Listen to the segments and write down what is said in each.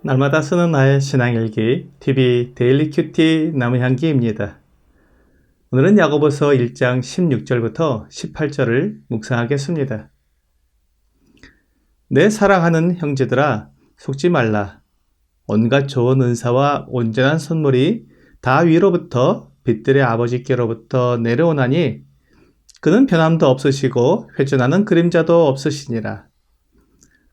날마다 쓰는 나의 신앙일기 TV 데일리 큐티 나무향기입니다. 오늘은 야고보서 1장 16절부터 18절을 묵상하겠습니다. 내 사랑하는 형제들아, 속지 말라. 온갖 좋은 은사와 온전한 선물이 다 위로부터 빛들의 아버지께로부터 내려오나니 그는 변함도 없으시고 회전하는 그림자도 없으시니라.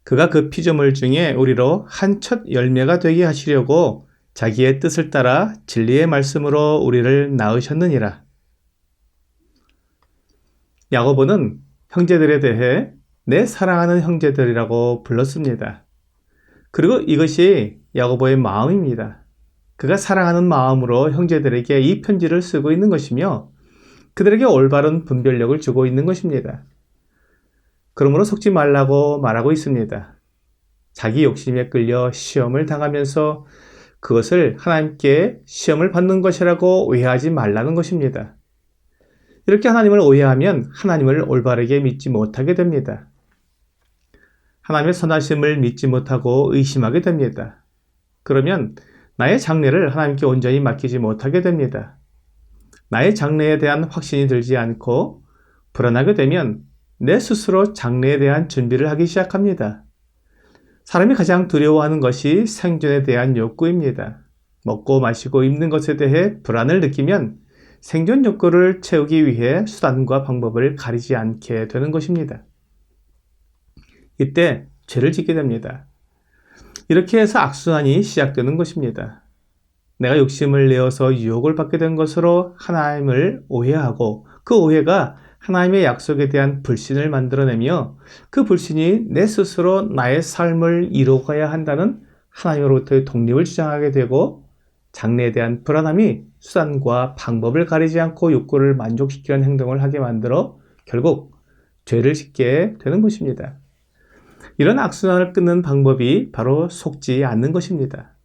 그가 그 피조물 중에 우리로 한 첫 열매가 되게 하시려고 자기의 뜻을 따라 진리의 말씀으로 우리를 낳으셨느니라. 야고보는 형제들에 대해 내 사랑하는 형제들이라고 불렀습니다. 그리고 이것이 야고보의 마음입니다. 그가 사랑하는 마음으로 형제들에게 이 편지를 쓰고 있는 것이며 그들에게 올바른 분별력을 주고 있는 것입니다. 그러므로 속지 말라고 말하고 있습니다. 자기 욕심에 끌려 시험을 당하면서 그것을 하나님께 시험을 받는 것이라고 오해하지 말라는 것입니다. 이렇게 하나님을 오해하면 하나님을 올바르게 믿지 못하게 됩니다. 하나님의 선하심을 믿지 못하고 의심하게 됩니다. 그러면 나의 장래를 하나님께 온전히 맡기지 못하게 됩니다. 나의 장래에 대한 확신이 들지 않고 불안하게 되면 내 스스로 장래에 대한 준비를 하기 시작합니다. 사람이 가장 두려워하는 것이 생존에 대한 욕구입니다. 먹고 마시고 입는 것에 대해 불안을 느끼면 생존 욕구를 채우기 위해 수단과 방법을 가리지 않게 되는 것입니다. 이때 죄를 짓게 됩니다. 이렇게 해서 악순환이 시작되는 것입니다. 내가 욕심을 내어서 유혹을 받게 된 것으로 하나님을 오해하고 그 오해가 하나님의 약속에 대한 불신을 만들어내며 그 불신이 내 스스로 나의 삶을 이루어가야 한다는 하나님으로부터의 독립을 주장하게 되고 장래에 대한 불안함이 수단과 방법을 가리지 않고 욕구를 만족시키는 행동을 하게 만들어 결국 죄를 짓게 되는 것입니다. 이런 악순환을 끊는 방법이 바로 속지 않는 것입니다.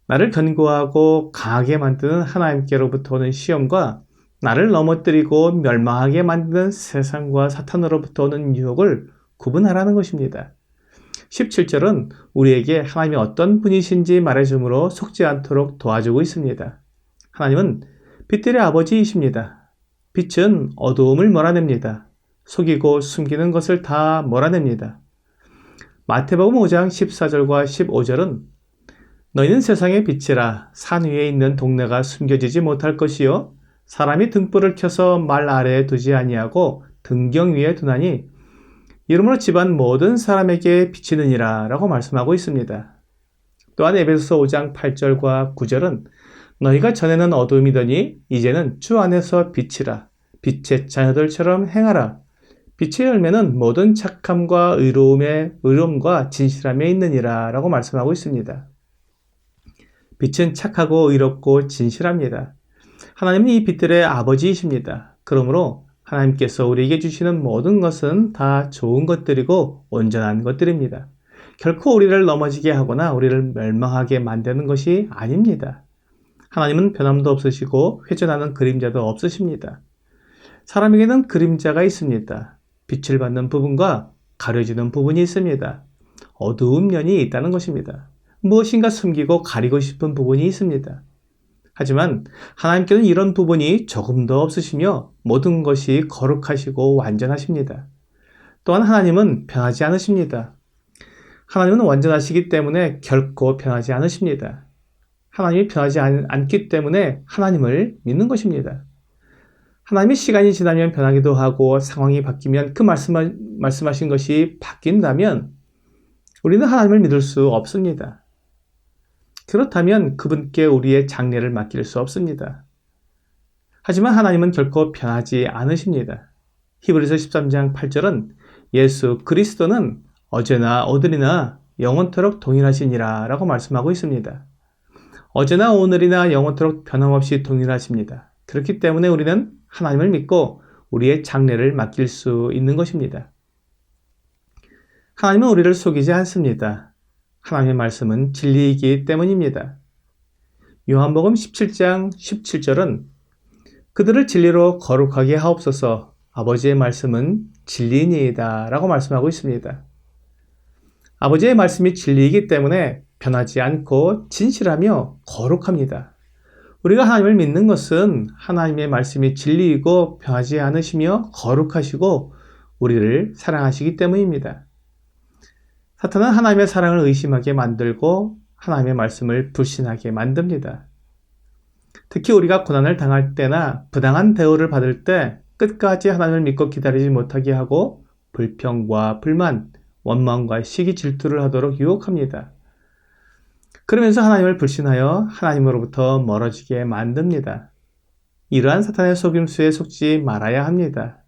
나를 견고하고 강하게 만드는 하나님께로부터 오는 시험과 나를 넘어뜨리고 멸망하게 만드는 세상과 사탄으로부터 오는 유혹을 구분하라는 것입니다. 17절은 우리에게 하나님이 어떤 분이신지 말해주므로 속지 않도록 도와주고 있습니다. 하나님은 빛들의 아버지이십니다. 빛은 어두움을 몰아냅니다. 속이고 숨기는 것을 다 몰아냅니다. 마태복음 5장 14절과 15절은 너희는 세상의 빛이라. 산 위에 있는 동네가 숨겨지지 못할 것이요 사람이 등불을 켜서 말 아래에 두지 아니하고 등경 위에 두나니 이러므로 집안 모든 사람에게 비치느니라 라고 말씀하고 있습니다. 또한 에베소서 5장 8절과 9절은 너희가 전에는 어두움이더니 이제는 주 안에서 빛이라. 빛의 자녀들처럼 행하라. 빛의 열매는 모든 착함과 의로움과 진실함에 있느니라 라고 말씀하고 있습니다. 빛은 착하고 의롭고 진실합니다. 하나님은 이 빛들의 아버지이십니다. 그러므로 하나님께서 우리에게 주시는 모든 것은 다 좋은 것들이고 온전한 것들입니다. 결코 우리를 넘어지게 하거나 우리를 멸망하게 만드는 것이 아닙니다. 하나님은 변함도 없으시고 회전하는 그림자도 없으십니다. 사람에게는 그림자가 있습니다. 빛을 받는 부분과 가려지는 부분이 있습니다. 어두운 면이 있다는 것입니다. 무엇인가 숨기고 가리고 싶은 부분이 있습니다. 하지만 하나님께는 이런 부분이 조금도 없으시며 모든 것이 거룩하시고 완전하십니다. 또한 하나님은 변하지 않으십니다. 하나님은 완전하시기 때문에 결코 변하지 않으십니다. 하나님이 변하지 않기 때문에 하나님을 믿는 것입니다. 하나님이 시간이 지나면 변하기도 하고 상황이 바뀌면 그 말씀하신 것이 바뀐다면 우리는 하나님을 믿을 수 없습니다. 그렇다면 그분께 우리의 장래를 맡길 수 없습니다. 하지만 하나님은 결코 변하지 않으십니다. 히브리서 13장 8절은 예수 그리스도는 어제나 오늘이나 영원토록 동일하시니라 라고 말씀하고 있습니다. 어제나 오늘이나 영원토록 변함없이 동일하십니다. 그렇기 때문에 우리는 하나님을 믿고 우리의 장래를 맡길 수 있는 것입니다. 하나님은 우리를 속이지 않습니다. 하나님의 말씀은 진리이기 때문입니다. 요한복음 17장 17절은 그들을 진리로 거룩하게 하옵소서. 아버지의 말씀은 진리니이다 라고 말씀하고 있습니다. 아버지의 말씀이 진리이기 때문에 변하지 않고 진실하며 거룩합니다. 우리가 하나님을 믿는 것은 하나님의 말씀이 진리이고 변하지 않으시며 거룩하시고 우리를 사랑하시기 때문입니다. 사탄은 하나님의 사랑을 의심하게 만들고 하나님의 말씀을 불신하게 만듭니다. 특히 우리가 고난을 당할 때나 부당한 대우를 받을 때 끝까지 하나님을 믿고 기다리지 못하게 하고 불평과 불만, 원망과 시기 질투를 하도록 유혹합니다. 그러면서 하나님을 불신하여 하나님으로부터 멀어지게 만듭니다. 이러한 사탄의 속임수에 속지 말아야 합니다.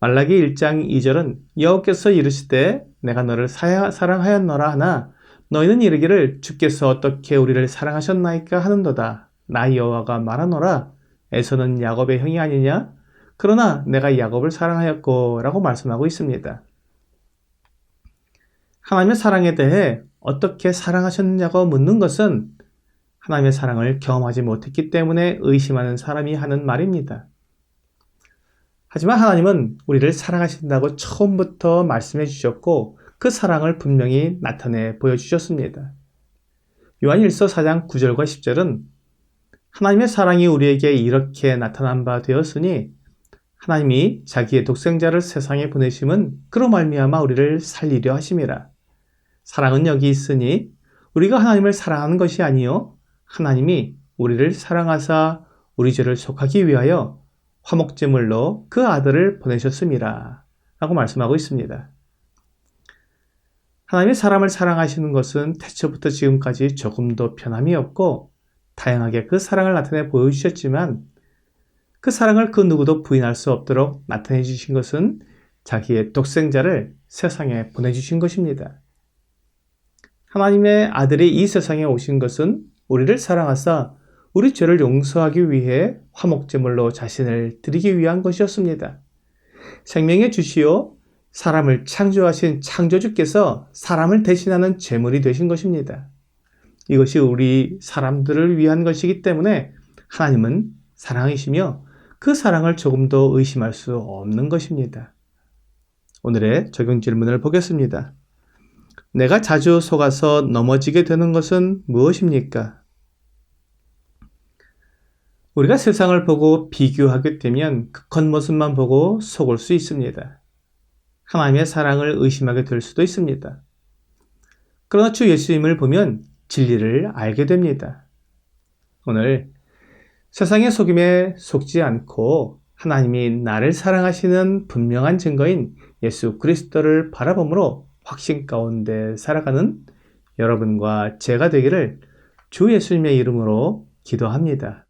말라기 1장 2절은 여호와께서 이르시되 내가 너를 사랑하였노라 하나 너희는 이르기를 주께서 어떻게 우리를 사랑하셨나이까 하는도다. 나 여호와가 말하노라 에서는 야곱의 형이 아니냐? 그러나 내가 야곱을 사랑하였고 라고 말씀하고 있습니다. 하나님의 사랑에 대해 어떻게 사랑하셨느냐고 묻는 것은 하나님의 사랑을 경험하지 못했기 때문에 의심하는 사람이 하는 말입니다. 하지만 하나님은 우리를 사랑하신다고 처음부터 말씀해 주셨고 그 사랑을 분명히 나타내 보여주셨습니다. 요한일서 4장 9절과 10절은 하나님의 사랑이 우리에게 이렇게 나타난 바 되었으니 하나님이 자기의 독생자를 세상에 보내심은 그로 말미암아 우리를 살리려 하심이라. 사랑은 여기 있으니 우리가 하나님을 사랑하는 것이 아니요 하나님이 우리를 사랑하사 우리 죄를 속하기 위하여 화목제물로 그 아들을 보내셨음이라 라고 말씀하고 있습니다. 하나님의 사람을 사랑하시는 것은 태초부터 지금까지 조금도 변함이 없고 다양하게 그 사랑을 나타내 보여주셨지만 그 사랑을 그 누구도 부인할 수 없도록 나타내 주신 것은 자기의 독생자를 세상에 보내주신 것입니다. 하나님의 아들이 이 세상에 오신 것은 우리를 사랑하사 우리 죄를 용서하기 위해 화목제물로 자신을 드리기 위한 것이었습니다. 생명의 주시오 사람을 창조하신 창조주께서 사람을 대신하는 제물이 되신 것입니다. 이것이 우리 사람들을 위한 것이기 때문에 하나님은 사랑이시며 그 사랑을 조금도 의심할 수 없는 것입니다. 오늘의 적용 질문을 보겠습니다. 내가 자주 속아서 넘어지게 되는 것은 무엇입니까? 우리가 세상을 보고 비교하게 되면 그 겉모습만 보고 속을 수 있습니다. 하나님의 사랑을 의심하게 될 수도 있습니다. 그러나 주 예수님을 보면 진리를 알게 됩니다. 오늘 세상의 속임에 속지 않고 하나님이 나를 사랑하시는 분명한 증거인 예수 그리스도를 바라봄으로 확신 가운데 살아가는 여러분과 제가 되기를 주 예수님의 이름으로 기도합니다.